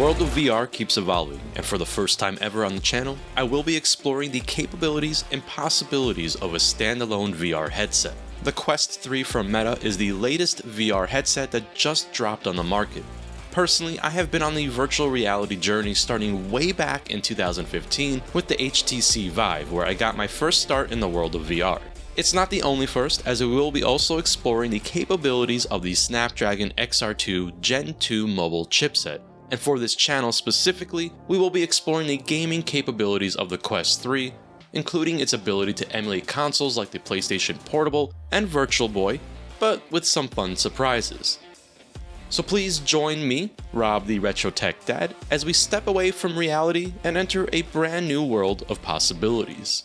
world of VR keeps evolving, and for the first time ever on the channel, I will be exploring the capabilities and possibilities of a standalone VR headset. The Quest 3 from Meta is the latest VR headset that just dropped on the market. Personally, I have been on the virtual reality journey starting way back in 2015 with the HTC Vive, where I got my first start in the world of VR. It's not the only first, as we will be also exploring the capabilities of the Snapdragon XR2 Gen 2 mobile chipset. And for this channel specifically, we will be exploring the gaming capabilities of the Quest 3, including its ability to emulate consoles like the PlayStation Portable and Virtual Boy, but with some fun surprises. So please join me, Rob the Retro Tech Dad, as we step away from reality and enter a brand new world of possibilities.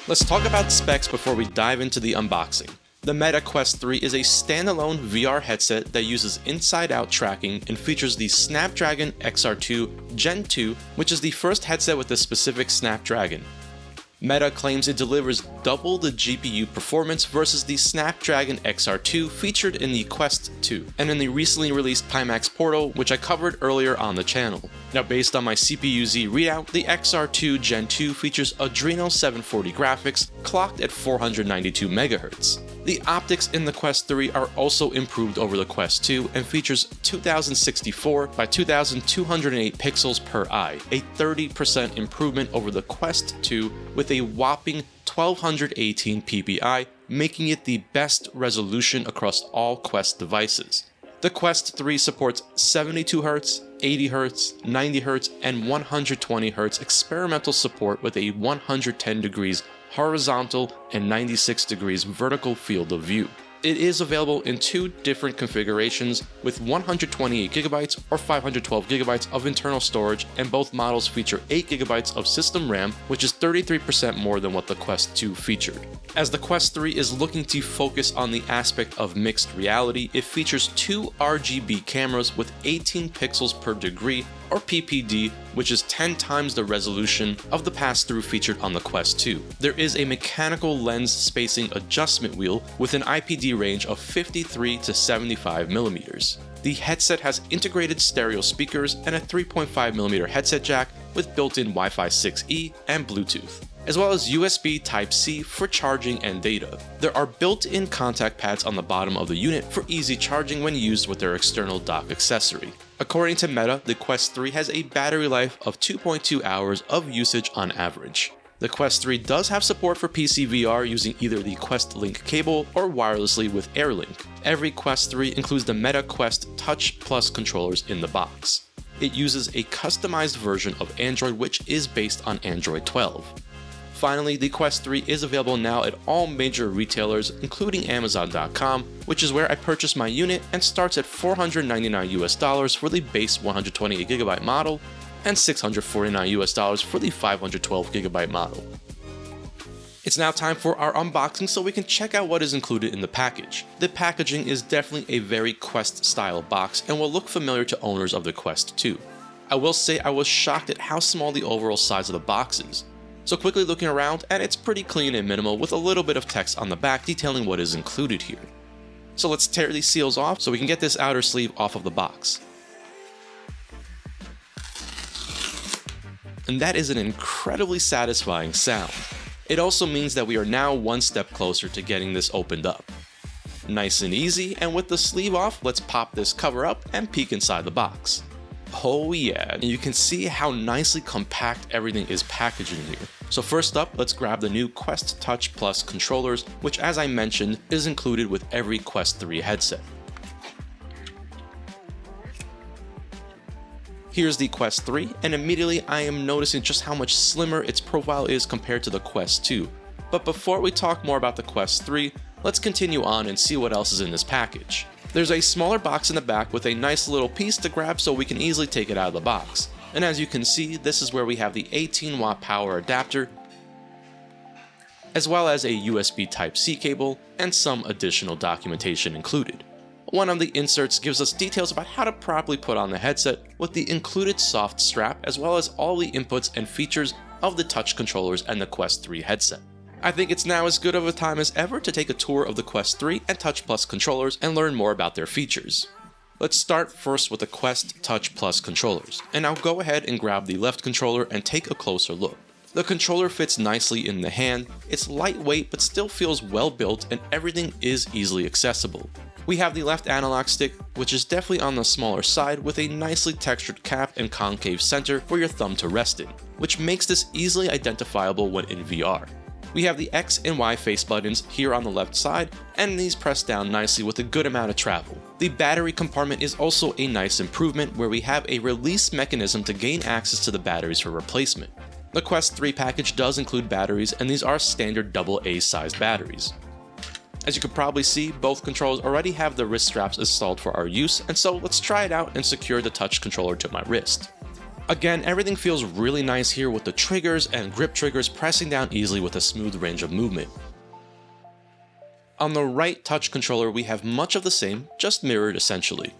Let's talk about specs before we dive into the unboxing. The Meta Quest 3 is a standalone VR headset that uses inside-out tracking and features the Snapdragon XR2 Gen 2, which is the first headset with this specific Snapdragon. Meta claims it delivers double the GPU performance versus the Snapdragon XR2 featured in the Quest 2, and in the recently released Pimax Portal, which I covered earlier on the channel. Now, based on my CPU-Z readout, the XR2 Gen 2 features Adreno 740 graphics clocked at 492 MHz. The optics in the Quest 3 are also improved over the Quest 2 and features 2064 by 2208 pixels per eye, a 30% improvement over the Quest 2 with a whopping 1218 ppi, making it the best resolution across all Quest devices. The Quest 3 supports 72Hz, 80Hz, 90Hz, and 120Hz experimental support with a 110 degrees horizontal and 96 degrees vertical field of view. It is available in two different configurations with 128GB or 512GB of internal storage, and both models feature 8GB of system RAM, which is 33% more than what the Quest 2 featured. As the Quest 3 is looking to focus on the aspect of mixed reality, it features two RGB cameras with 18 pixels per degree, or PPD, which is 10 times the resolution of the Passthrough featured on the Quest 2. There is a mechanical lens spacing adjustment wheel with an IPD range of 53 to 75mm. The headset has integrated stereo speakers and a 3.5mm headset jack with built-in Wi-Fi 6E and Bluetooth, as well as USB Type-C for charging and data. There are built-in contact pads on the bottom of the unit for easy charging when used with their external dock accessory. According to Meta, the Quest 3 has a battery life of 2.2 hours of usage on average. The Quest 3 does have support for PC VR using either the Quest Link cable or wirelessly with AirLink. Every Quest 3 includes the Meta Quest Touch Plus controllers in the box. It uses a customized version of Android which is based on Android 12. Finally, the Quest 3 is available now at all major retailers, including Amazon.com, which is where I purchased my unit, and starts at $499 for the base 128GB model and $649 for the 512GB model. It's now time for our unboxing so we can check out what is included in the package. The packaging is definitely a very Quest style box and will look familiar to owners of the Quest 2. I will say I was shocked at how small the overall size of the box is. So quickly looking around, and it's pretty clean and minimal with a little bit of text on the back detailing what is included here. So let's tear these seals off so we can get this outer sleeve off of the box. And that is an incredibly satisfying sound. It also means that we are now one step closer to getting this opened up. Nice and easy, and with the sleeve off, let's pop this cover up and peek inside the box. Oh yeah, and you can see how nicely compact everything is packaged in here. So first up, let's grab the new Quest Touch Plus controllers, which as I mentioned, is included with every Quest 3 headset. Here's the Quest 3, and immediately I am noticing just how much slimmer its profile is compared to the Quest 2. But before we talk more about the Quest 3, let's continue on and see what else is in this package. There's a smaller box in the back with a nice little piece to grab so we can easily take it out of the box. And as you can see, this is where we have the 18-watt power adapter, as well as a USB Type-C cable and some additional documentation included. One of the inserts gives us details about how to properly put on the headset with the included soft strap, as well as all the inputs and features of the touch controllers and the Quest 3 headset. I think it's now as good of a time as ever to take a tour of the Quest 3 and Touch Plus controllers and learn more about their features. Let's start first with the Quest Touch Plus controllers, and I'll go ahead and grab the left controller and take a closer look. The controller fits nicely in the hand, it's lightweight but still feels well built, and everything is easily accessible. We have the left analog stick, which is definitely on the smaller side with a nicely textured cap and concave center for your thumb to rest in, which makes this easily identifiable when in VR. We have the X and Y face buttons here on the left side, and these press down nicely with a good amount of travel. The battery compartment is also a nice improvement, where we have a release mechanism to gain access to the batteries for replacement. The Quest 3 package does include batteries, and these are standard AA sized batteries. As you can probably see, both controllers already have the wrist straps installed for our use, and so let's try it out and secure the touch controller to my wrist. Again, everything feels really nice here with the triggers and grip triggers pressing down easily with a smooth range of movement. On the right touch controller we have much of the same, just mirrored essentially.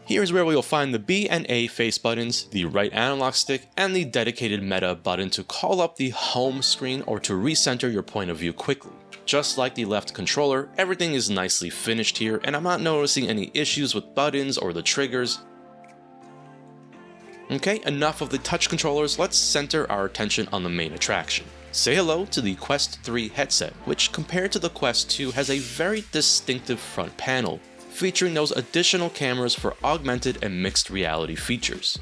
Here's where we will find the B and A face buttons, the right analog stick, and the dedicated meta button to call up the home screen or to recenter your point of view quickly. Just like the left controller, everything is nicely finished here, and I'm not noticing any issues with buttons or the triggers. Okay, enough of the touch controllers, let's center our attention on the main attraction. Say hello to the Quest 3 headset, which compared to the Quest 2 has a very distinctive front panel, featuring those additional cameras for augmented and mixed reality features.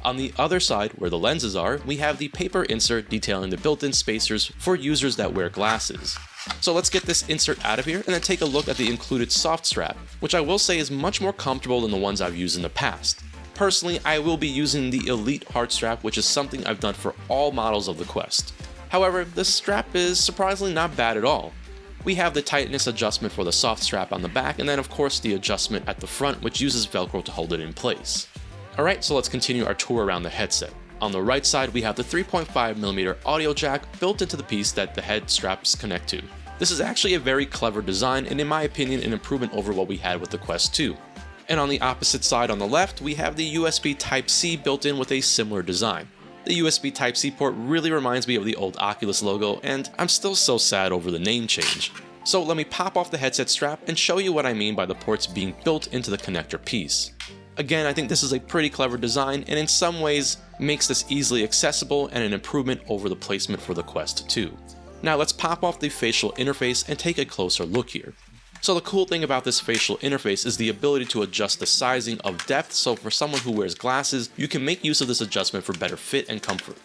On the other side, where the lenses are, we have the paper insert detailing the built-in spacers for users that wear glasses. So let's get this insert out of here and then take a look at the included soft strap, which I will say is much more comfortable than the ones I've used in the past. Personally, I will be using the Elite Heart strap, which is something I've done for all models of the Quest. However, this strap is surprisingly not bad at all. We have the tightness adjustment for the soft strap on the back, and then of course the adjustment at the front, which uses Velcro to hold it in place. Alright, so let's continue our tour around the headset. On the right side, we have the 3.5mm audio jack built into the piece that the head straps connect to. This is actually a very clever design, and in my opinion an improvement over what we had with the Quest 2. And on the opposite side on the left, we have the USB Type-C built in with a similar design. The USB Type-C port really reminds me of the old Oculus logo, and I'm still so sad over the name change. So let me pop off the headset strap and show you what I mean by the ports being built into the connector piece. Again, I think this is a pretty clever design, and in some ways makes this easily accessible and an improvement over the placement for the Quest 2. Now let's pop off the facial interface and take a closer look here. So the cool thing about this facial interface is the ability to adjust the sizing of depth, so for someone who wears glasses, you can make use of this adjustment for better fit and comfort.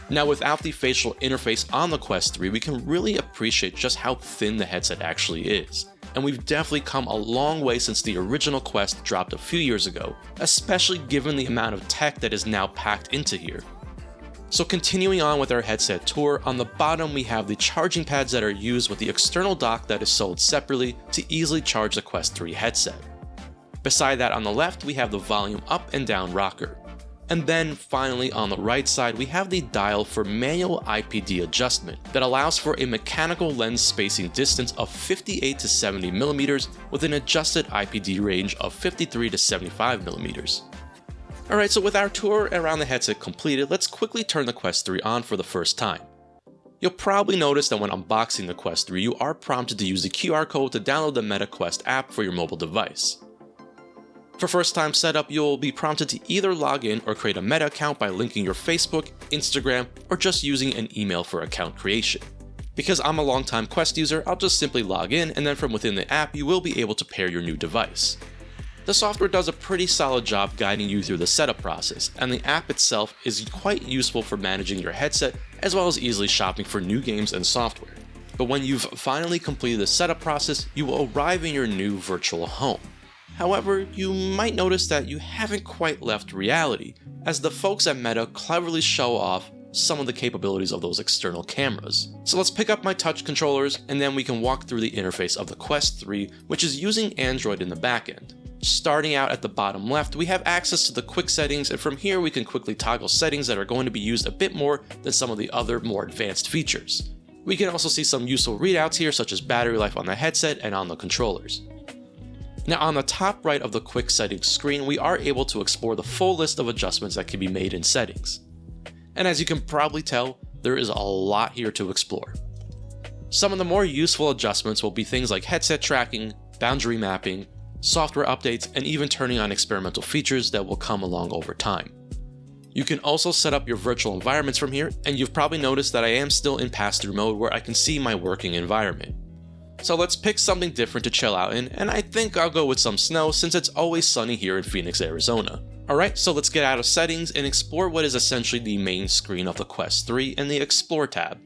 Now without the facial interface on the Quest 3, we can really appreciate just how thin the headset actually is. And we've definitely come a long way since the original Quest dropped a few years ago, especially given the amount of tech that is now packed into here. So continuing on with our headset tour, on the bottom we have the charging pads that are used with the external dock that is sold separately to easily charge the Quest 3 headset. Beside that on the left we have the volume up and down rocker. And then finally on the right side we have the dial for manual IPD adjustment that allows for a mechanical lens spacing distance of 58 to 70mm with an adjusted IPD range of 53 to 75mm. Alright, so with our tour around the headset completed, let's quickly turn the Quest 3 on for the first time. You'll probably notice that when unboxing the Quest 3 you are prompted to use the QR code to download the MetaQuest app for your mobile device. For first time setup, you'll be prompted to either log in or create a Meta account by linking your Facebook, Instagram, or just using an email for account creation. Because I'm a longtime Quest user, I'll just simply log in, and then from within the app you will be able to pair your new device. The software does a pretty solid job guiding you through the setup process, and the app itself is quite useful for managing your headset as well as easily shopping for new games and software. But when you've finally completed the setup process, you will arrive in your new virtual home. However, you might notice that you haven't quite left reality, as the folks at Meta cleverly show off some of the capabilities of those external cameras. So let's pick up my touch controllers and then we can walk through the interface of the Quest 3, which is using Android in the backend. Starting out at the bottom left, we have access to the quick settings, and from here we can quickly toggle settings that are going to be used a bit more than some of the other more advanced features. We can also see some useful readouts here, such as battery life on the headset and on the controllers. Now on the top right of the quick settings screen, we are able to explore the full list of adjustments that can be made in settings. And as you can probably tell, there is a lot here to explore. Some of the more useful adjustments will be things like headset tracking, boundary mapping, software updates, and even turning on experimental features that will come along over time. You can also set up your virtual environments from here, and you've probably noticed that I am still in pass-through mode where I can see my working environment. So let's pick something different to chill out in, and I think I'll go with some snow since it's always sunny here in Phoenix, Arizona. Alright, so let's get out of settings and explore what is essentially the main screen of the Quest 3 in the Explore tab.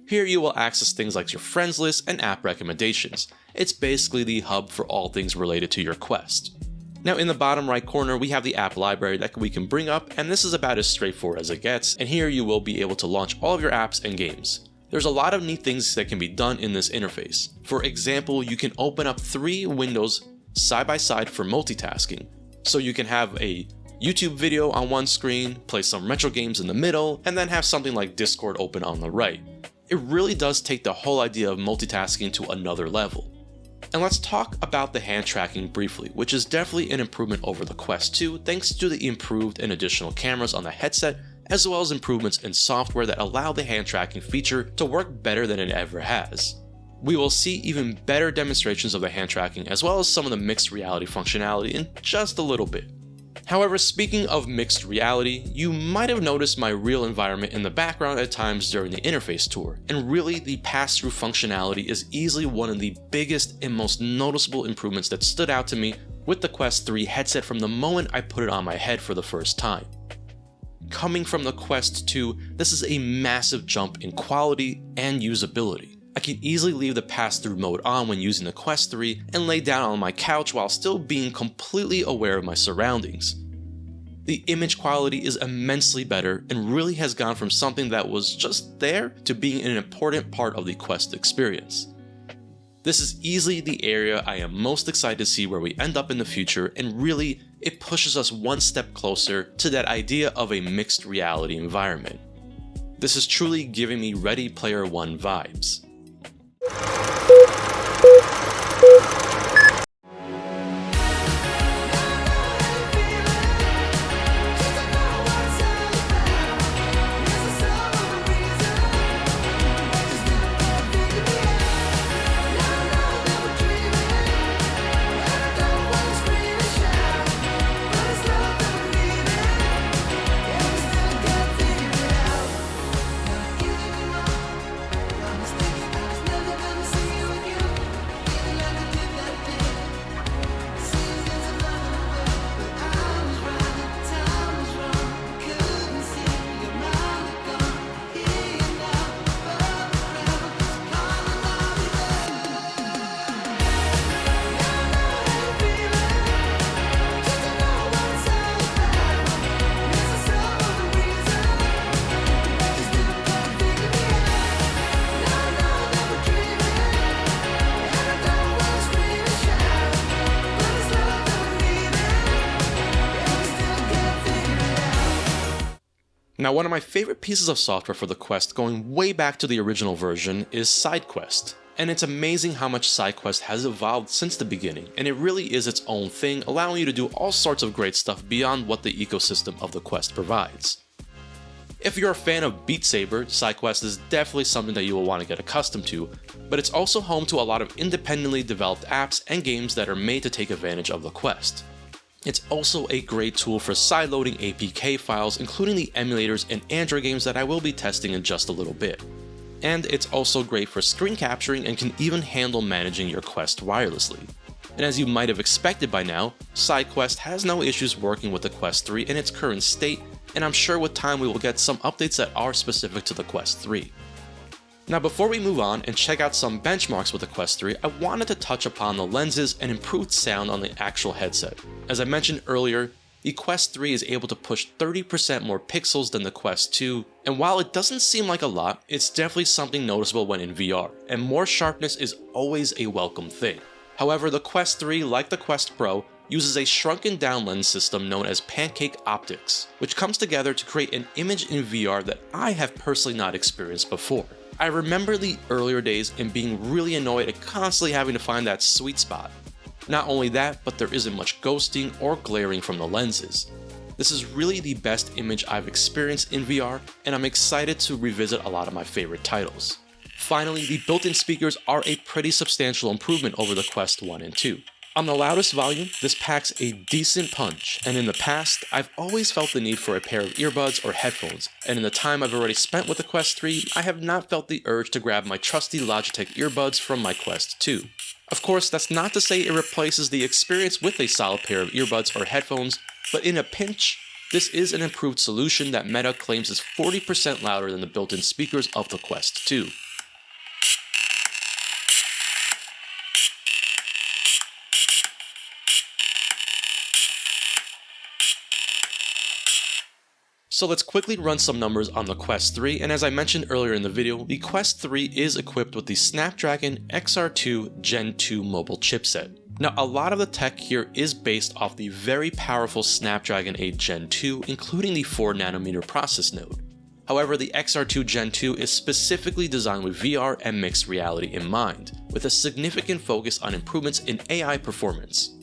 Here you will access things like your friends list and app recommendations. It's basically the hub for all things related to your Quest. Now in the bottom right corner we have the app library that we can bring up, and this is about as straightforward as it gets, and here you will be able to launch all of your apps and games. There's a lot of neat things that can be done in this interface. For example, you can open up 3 windows side by side for multitasking. So you can have a YouTube video on one screen, play some retro games in the middle, and then have something like Discord open on the right. It really does take the whole idea of multitasking to another level. And let's talk about the hand tracking briefly, which is definitely an improvement over the Quest 2 thanks to the improved and additional cameras on the headset, as well as improvements in software that allow the hand tracking feature to work better than it ever has. We will see even better demonstrations of the hand tracking as well as some of the mixed reality functionality in just a little bit. However, speaking of mixed reality, you might have noticed my real environment in the background at times during the interface tour, and really the pass-through functionality is easily one of the biggest and most noticeable improvements that stood out to me with the Quest 3 headset from the moment I put it on my head for the first time. Coming from the Quest 2, this is a massive jump in quality and usability. I can easily leave the pass-through mode on when using the Quest 3 and lay down on my couch while still being completely aware of my surroundings. The image quality is immensely better and really has gone from something that was just there to being an important part of the Quest experience. This is easily the area I am most excited to see where we end up in the future, and really, it pushes us one step closer to that idea of a mixed reality environment. This is truly giving me Ready Player One vibes. Now, one of my favorite pieces of software for the Quest going way back to the original version is Sidequest. And it's amazing how much Sidequest has evolved since the beginning, and it really is its own thing, allowing you to do all sorts of great stuff beyond what the ecosystem of the Quest provides. If you're a fan of Beat Saber, Sidequest is definitely something that you will want to get accustomed to, but it's also home to a lot of independently developed apps and games that are made to take advantage of the Quest. It's also a great tool for sideloading APK files, including the emulators and Android games that I will be testing in just a little bit. And it's also great for screen capturing and can even handle managing your Quest wirelessly. And as you might have expected by now, Sidequest has no issues working with the Quest 3 in its current state, and I'm sure with time we will get some updates that are specific to the Quest 3. Now before we move on and check out some benchmarks with the Quest 3, I wanted to touch upon the lenses and improved sound on the actual headset. As I mentioned earlier, the Quest 3 is able to push 30% more pixels than the Quest 2, and while it doesn't seem like a lot, it's definitely something noticeable when in VR, and more sharpness is always a welcome thing. However, the Quest 3, like the Quest Pro, uses a shrunken down lens system known as pancake optics, which comes together to create an image in VR that I have personally not experienced before. I remember the earlier days and being really annoyed at constantly having to find that sweet spot. Not only that, but there isn't much ghosting or glaring from the lenses. This is really the best image I've experienced in VR, and I'm excited to revisit a lot of my favorite titles. Finally, the built-in speakers are a pretty substantial improvement over the Quest 1 and 2. On the loudest volume, this packs a decent punch, and in the past, I've always felt the need for a pair of earbuds or headphones, and in the time I've already spent with the Quest 3, I have not felt the urge to grab my trusty Logitech earbuds from my Quest 2. Of course, that's not to say it replaces the experience with a solid pair of earbuds or headphones, but in a pinch, this is an improved solution that Meta claims is 40% louder than the built-in speakers of the Quest 2. So let's quickly run some numbers on the Quest 3, and as I mentioned earlier in the video, the Quest 3 is equipped with the Snapdragon XR2 Gen 2 mobile chipset. Now, a lot of the tech here is based off the very powerful Snapdragon 8 Gen 2, including the 4nm process node. However, the XR2 Gen 2 is specifically designed with VR and mixed reality in mind, with a significant focus on improvements in AI performance.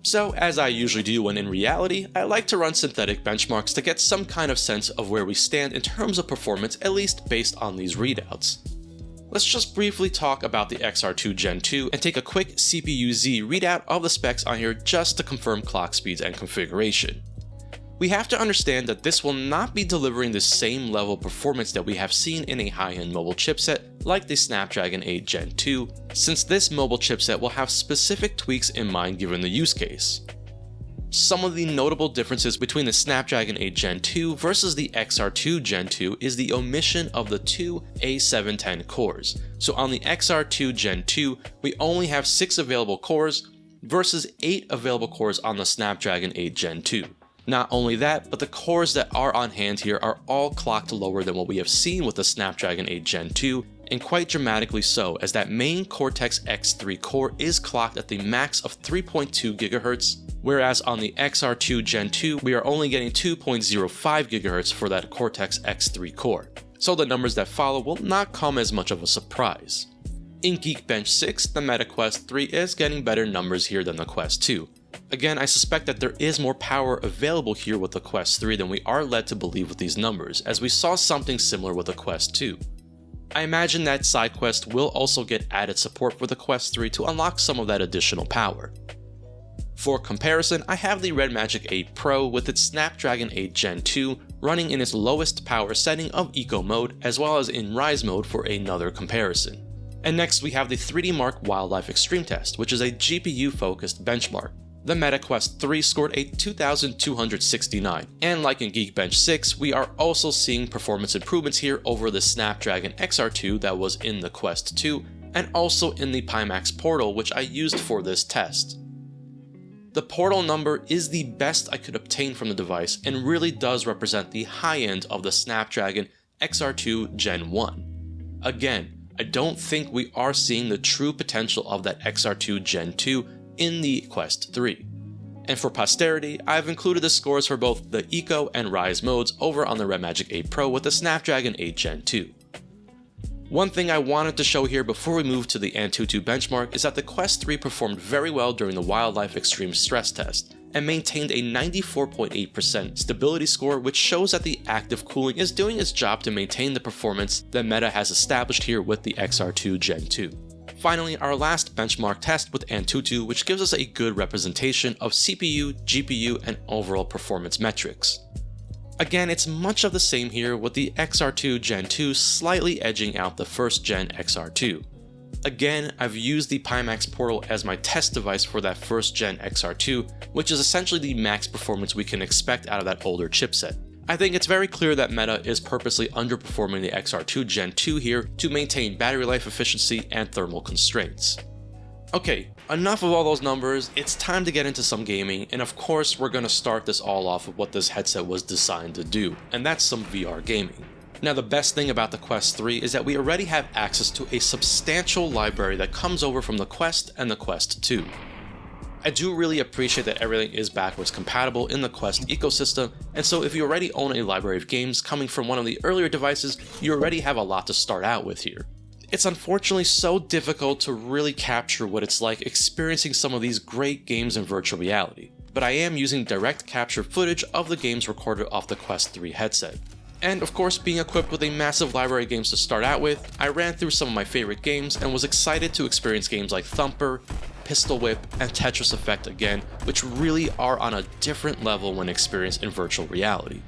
So, as I usually do when in reality, I like to run synthetic benchmarks to get some kind of sense of where we stand in terms of performance, at least based on these readouts. Let's just briefly talk about the XR2 Gen 2 and take a quick CPU-Z readout of the specs on here just to confirm clock speeds and configuration. We have to understand that this will not be delivering the same level of performance that we have seen in a high-end mobile chipset like the Snapdragon 8 Gen 2, since this mobile chipset will have specific tweaks in mind given the use case. Some of the notable differences between the Snapdragon 8 Gen 2 versus the XR2 Gen 2 is the omission of the two A710 cores. So on the XR2 Gen 2, we only have 6 available cores versus 8 available cores on the Snapdragon 8 Gen 2. Not only that, but the cores that are on hand here are all clocked lower than what we have seen with the Snapdragon 8 Gen 2, and quite dramatically so, as that main Cortex X3 core is clocked at the max of 3.2 GHz, whereas on the XR2 Gen 2 we are only getting 2.05 GHz for that Cortex X3 core. So the numbers that follow will not come as much of a surprise. In Geekbench 6, the Meta Quest 3 is getting better numbers here than the Quest 2. Again, I suspect that there is more power available here with the Quest 3 than we are led to believe with these numbers, as we saw something similar with the Quest 2. I imagine that Sidequest will also get added support for the Quest 3 to unlock some of that additional power. For comparison, I have the Red Magic 8 Pro with its Snapdragon 8 Gen 2 running in its lowest power setting of Eco mode, as well as in Rise mode for another comparison. And next we have the 3D Mark Wildlife Extreme Test, which is a GPU-focused benchmark. The Meta Quest 3 scored a 2,269, and like in Geekbench 6, we are also seeing performance improvements here over the Snapdragon XR2 that was in the Quest 2, and also in the Pimax Portal, which I used for this test. The Portal number is the best I could obtain from the device and really does represent the high end of the Snapdragon XR2 Gen 1. Again, I don't think we are seeing the true potential of that XR2 Gen 2 in the Quest 3. And for posterity, I've included the scores for both the Eco and Rise modes over on the Red Magic 8 Pro with the Snapdragon 8 Gen 2. One thing I wanted to show here before we move to the Antutu benchmark is that the Quest 3 performed very well during the Wildlife Extreme stress test, and maintained a 94.8% stability score, which shows that the active cooling is doing its job to maintain the performance that Meta has established here with the XR2 Gen 2. Finally, our last benchmark test with Antutu, which gives us a good representation of CPU, GPU, and overall performance metrics. Again, it's much of the same here, with the XR2 Gen 2 slightly edging out the first gen XR2. Again, I've used the Pimax Portal as my test device for that first gen XR2, which is essentially the max performance we can expect out of that older chipset. I think it's very clear that Meta is purposely underperforming the XR2 Gen 2 here to maintain battery life efficiency and thermal constraints. Okay, enough of all those numbers, it's time to get into some gaming, and of course we're going to start this all off with what this headset was designed to do, and that's some VR gaming. Now the best thing about the Quest 3 is that we already have access to a substantial library that comes over from the Quest and the Quest 2. I do really appreciate that everything is backwards compatible in the Quest ecosystem, and so if you already own a library of games coming from one of the earlier devices, you already have a lot to start out with here. It's unfortunately so difficult to really capture what it's like experiencing some of these great games in virtual reality, but I am using direct capture footage of the games recorded off the Quest 3 headset. And of course, being equipped with a massive library of games to start out with, I ran through some of my favorite games and was excited to experience games like Thumper, Pistol Whip, and Tetris Effect again, which really are on a different level when experienced in virtual reality.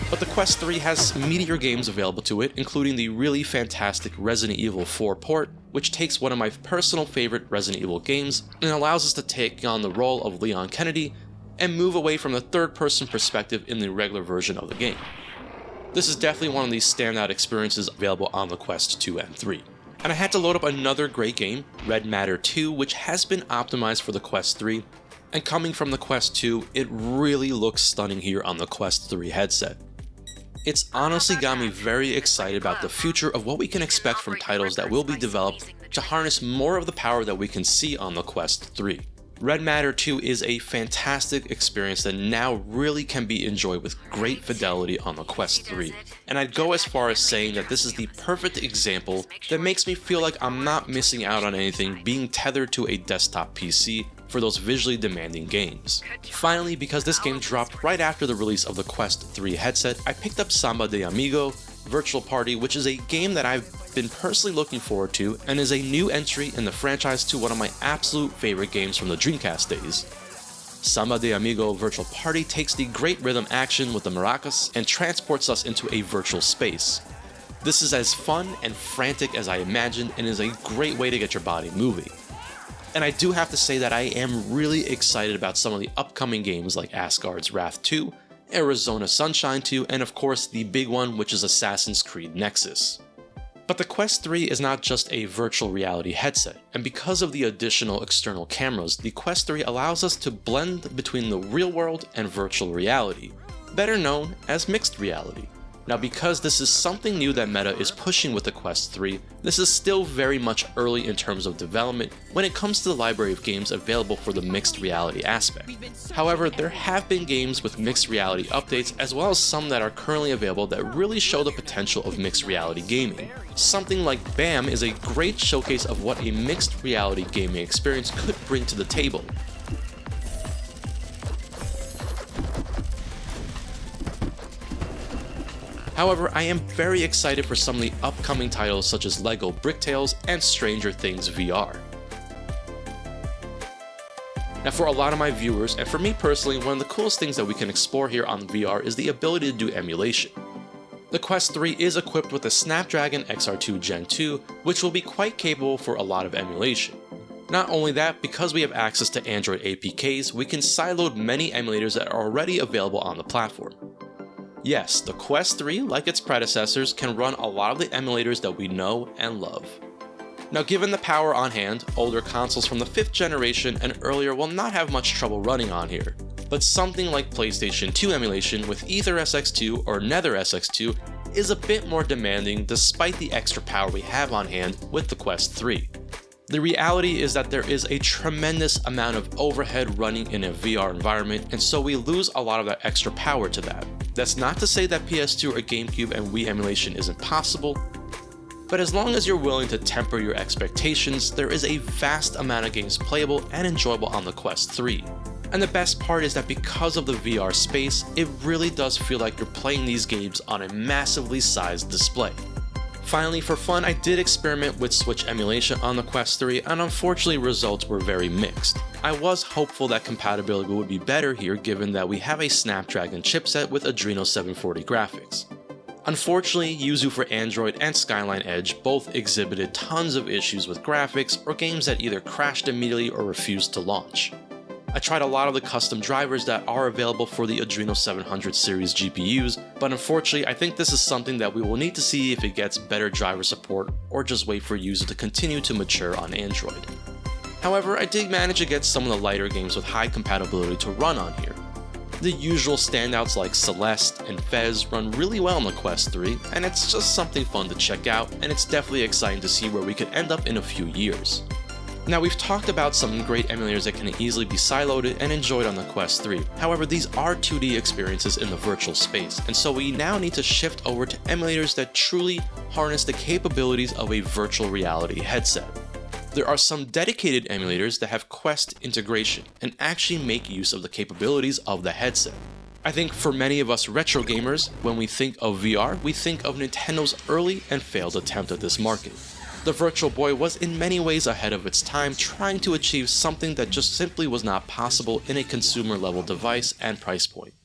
But the Quest 3 has meatier games available to it, including the really fantastic Resident Evil 4 port, which takes one of my personal favorite Resident Evil games and allows us to take on the role of Leon Kennedy and move away from the third-person perspective in the regular version of the game. This is definitely one of these standout experiences available on the Quest 2 and 3. And I had to load up another great game, Red Matter 2, which has been optimized for the Quest 3, and coming from the Quest 2, it really looks stunning here on the Quest 3 headset. It's honestly got me very excited about the future of what we can expect from titles that will be developed to harness more of the power that we can see on the Quest 3. Red Matter 2 is a fantastic experience that now really can be enjoyed with great fidelity on the Quest 3, and I'd go as far as saying that this is the perfect example that makes me feel like I'm not missing out on anything being tethered to a desktop PC for those visually demanding games. Finally, because this game dropped right after the release of the Quest 3 headset, I picked up Samba de Amigo Virtual Party, which is a game that I've been personally looking forward to and is a new entry in the franchise to one of my absolute favorite games from the Dreamcast days. Samba de Amigo Virtual Party takes the great rhythm action with the maracas and transports us into a virtual space. This is as fun and frantic as I imagined and is a great way to get your body moving. And I do have to say that I am really excited about some of the upcoming games like Asgard's Wrath 2, Arizona Sunshine 2, and of course the big one, which is Assassin's Creed Nexus. But the Quest 3 is not just a virtual reality headset, and because of the additional external cameras, the Quest 3 allows us to blend between the real world and virtual reality, better known as mixed reality. Now, because this is something new that Meta is pushing with the Quest 3, this is still very much early in terms of development when it comes to the library of games available for the mixed reality aspect. However, there have been games with mixed reality updates as well as some that are currently available that really show the potential of mixed reality gaming. Something like BAM is a great showcase of what a mixed reality gaming experience could bring to the table. However, I am very excited for some of the upcoming titles such as LEGO Bricktales and Stranger Things VR. Now, for a lot of my viewers, and for me personally, one of the coolest things that we can explore here on VR is the ability to do emulation. The Quest 3 is equipped with the Snapdragon XR2 Gen 2, which will be quite capable for a lot of emulation. Not only that, because we have access to Android APKs, we can sideload many emulators that are already available on the platform. Yes, the Quest 3, like its predecessors, can run a lot of the emulators that we know and love. Now, given the power on hand, older consoles from the 5th generation and earlier will not have much trouble running on here, but something like PlayStation 2 emulation with Ether SX2 or Nether SX2 is a bit more demanding despite the extra power we have on hand with the Quest 3. The reality is that there is a tremendous amount of overhead running in a VR environment, and so we lose a lot of that extra power to that. That's not to say that PS2 or Gamecube and Wii emulation isn't possible, but as long as you're willing to temper your expectations, there is a vast amount of games playable and enjoyable on the Quest 3. And the best part is that because of the VR space, it really does feel like you're playing these games on a massively sized display. Finally, for fun, I did experiment with Switch emulation on the Quest 3, and unfortunately results were very mixed. I was hopeful that compatibility would be better here given that we have a Snapdragon chipset with Adreno 740 graphics. Unfortunately, Yuzu for Android and Skyline Edge both exhibited tons of issues with graphics or games that either crashed immediately or refused to launch. I tried a lot of the custom drivers that are available for the Adreno 700 series GPUs, but unfortunately I think this is something that we will need to see if it gets better driver support or just wait for users to continue to mature on Android. However, I did manage to get some of the lighter games with high compatibility to run on here. The usual standouts like Celeste and Fez run really well on the Quest 3, and it's just something fun to check out, and it's definitely exciting to see where we could end up in a few years. Now, we've talked about some great emulators that can easily be sideloaded and enjoyed on the Quest 3. However, these are 2D experiences in the virtual space, and so we now need to shift over to emulators that truly harness the capabilities of a virtual reality headset. There are some dedicated emulators that have Quest integration and actually make use of the capabilities of the headset. I think for many of us retro gamers, when we think of VR, we think of Nintendo's early and failed attempt at this market. The Virtual Boy was in many ways ahead of its time, trying to achieve something that just simply was not possible in a consumer level device and price point.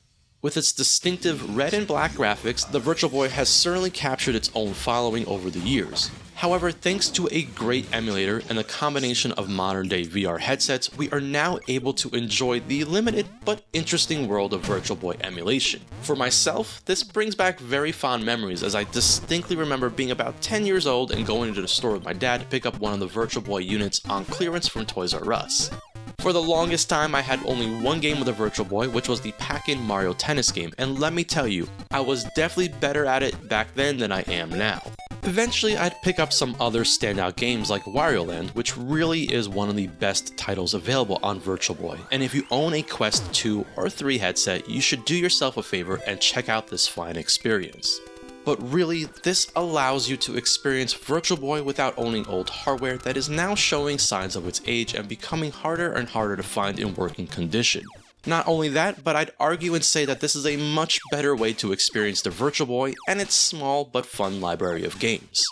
With its distinctive red and black graphics, the Virtual Boy has certainly captured its own following over the years. However, thanks to a great emulator and a combination of modern day VR headsets, we are now able to enjoy the limited but interesting world of Virtual Boy emulation. For myself, this brings back very fond memories, as I distinctly remember being about 10 years old and going into the store with my dad to pick up one of the Virtual Boy units on clearance from Toys R Us. For the longest time, I had only one game with the Virtual Boy, which was the Pac-In Mario Tennis game, and let me tell you, I was definitely better at it back then than I am now. Eventually, I'd pick up some other standout games like Wario Land, which really is one of the best titles available on Virtual Boy, and if you own a Quest 2 or 3 headset, you should do yourself a favor and check out this fine experience. But really, this allows you to experience Virtual Boy without owning old hardware that is now showing signs of its age and becoming harder and harder to find in working condition. Not only that, but I'd argue and say that this is a much better way to experience the Virtual Boy and its small but fun library of games.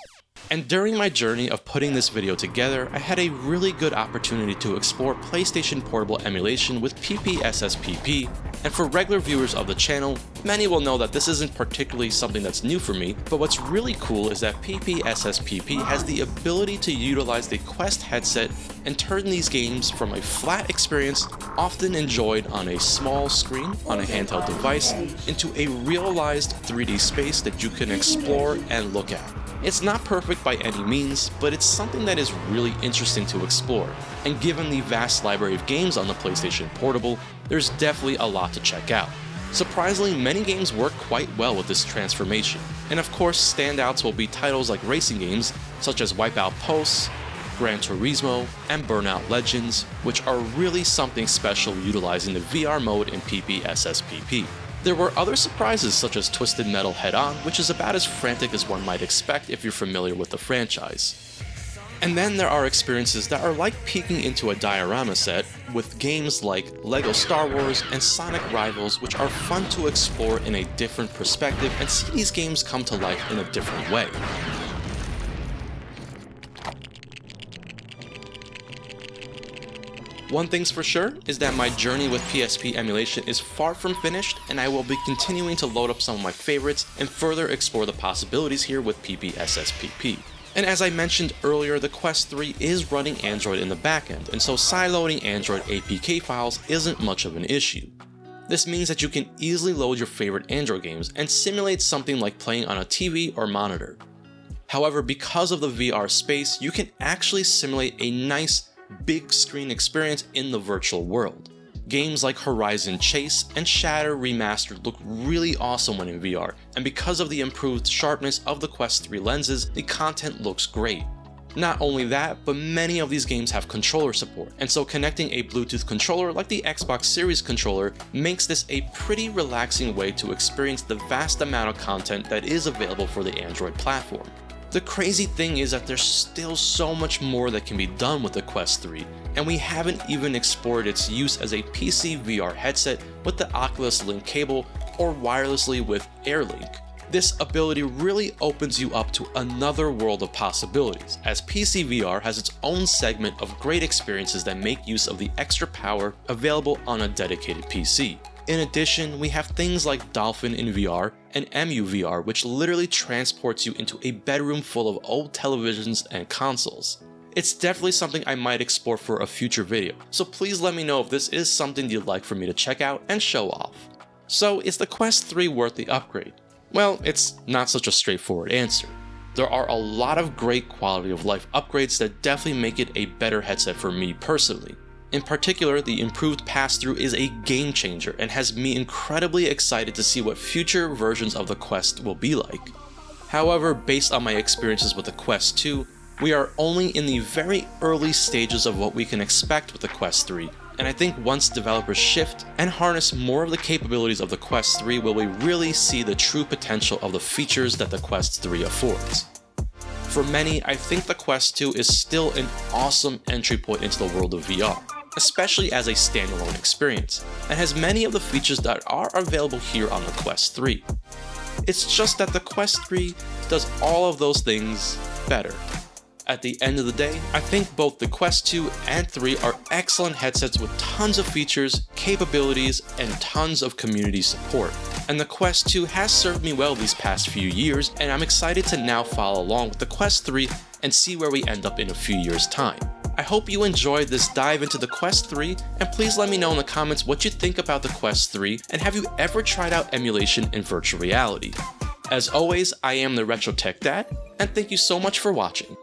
And during my journey of putting this video together, I had a really good opportunity to explore PlayStation Portable emulation with PPSSPP, and for regular viewers of the channel, many will know that this isn't particularly something that's new for me, but what's really cool is that PPSSPP has the ability to utilize the Quest headset and turn these games from a flat experience often enjoyed on a small screen on a handheld device into a realized 3D space that you can explore and look at. It's not perfect by any means, but it's something that is really interesting to explore, and given the vast library of games on the PlayStation Portable, there's definitely a lot to check out. Surprisingly, many games work quite well with this transformation, and of course standouts will be titles like racing games such as Wipeout Post, Gran Turismo, and Burnout Legends, which are really something special utilizing the VR mode in PPSSPP. There were other surprises such as Twisted Metal Head-On, which is about as frantic as one might expect if you're familiar with the franchise. And then there are experiences that are like peeking into a diorama set with games like LEGO Star Wars and Sonic Rivals, which are fun to explore in a different perspective and see these games come to life in a different way. One thing's for sure is that my journey with PSP emulation is far from finished, and I will be continuing to load up some of my favorites and further explore the possibilities here with PPSSPP. And as I mentioned earlier, the Quest 3 is running Android in the backend, and so sideloading Android APK files isn't much of an issue. This means that you can easily load your favorite Android games and simulate something like playing on a TV or monitor. However, because of the VR space, you can actually simulate a nice big screen experience in the virtual world. Games like Horizon Chase and Shatter Remastered look really awesome when in VR, and because of the improved sharpness of the Quest 3 lenses, the content looks great. Not only that, but many of these games have controller support, and so connecting a Bluetooth controller like the Xbox Series controller makes this a pretty relaxing way to experience the vast amount of content that is available for the Android platform. The crazy thing is that there's still so much more that can be done with the Quest 3, and we haven't even explored its use as a PC VR headset with the Oculus Link cable or wirelessly with AirLink. This ability really opens you up to another world of possibilities, as PC VR has its own segment of great experiences that make use of the extra power available on a dedicated PC. In addition, we have things like Dolphin in VR and EmuVR, which literally transports you into a bedroom full of old televisions and consoles. It's definitely something I might explore for a future video, so please let me know if this is something you'd like for me to check out and show off. So is the Quest 3 worth the upgrade? Well, it's not such a straightforward answer. There are a lot of great quality of life upgrades that definitely make it a better headset for me personally. In particular, the improved Passthrough is a game changer and has me incredibly excited to see what future versions of the Quest will be like. However, based on my experiences with the Quest 2, we are only in the very early stages of what we can expect with the Quest 3, and I think once developers shift and harness more of the capabilities of the Quest 3 will we really see the true potential of the features that the Quest 3 affords. For many, I think the Quest 2 is still an awesome entry point into the world of VR, especially as a standalone experience, and has many of the features that are available here on the Quest 3. It's just that the Quest 3 does all of those things better. At the end of the day, I think both the Quest 2 and 3 are excellent headsets with tons of features, capabilities, and tons of community support. And the Quest 2 has served me well these past few years, and I'm excited to now follow along with the Quest 3 and see where we end up in a few years' time. I hope you enjoyed this dive into the Quest 3, and please let me know in the comments what you think about the Quest 3, and have you ever tried out emulation in virtual reality? As always, I am the Retro Tech Dad, and thank you so much for watching.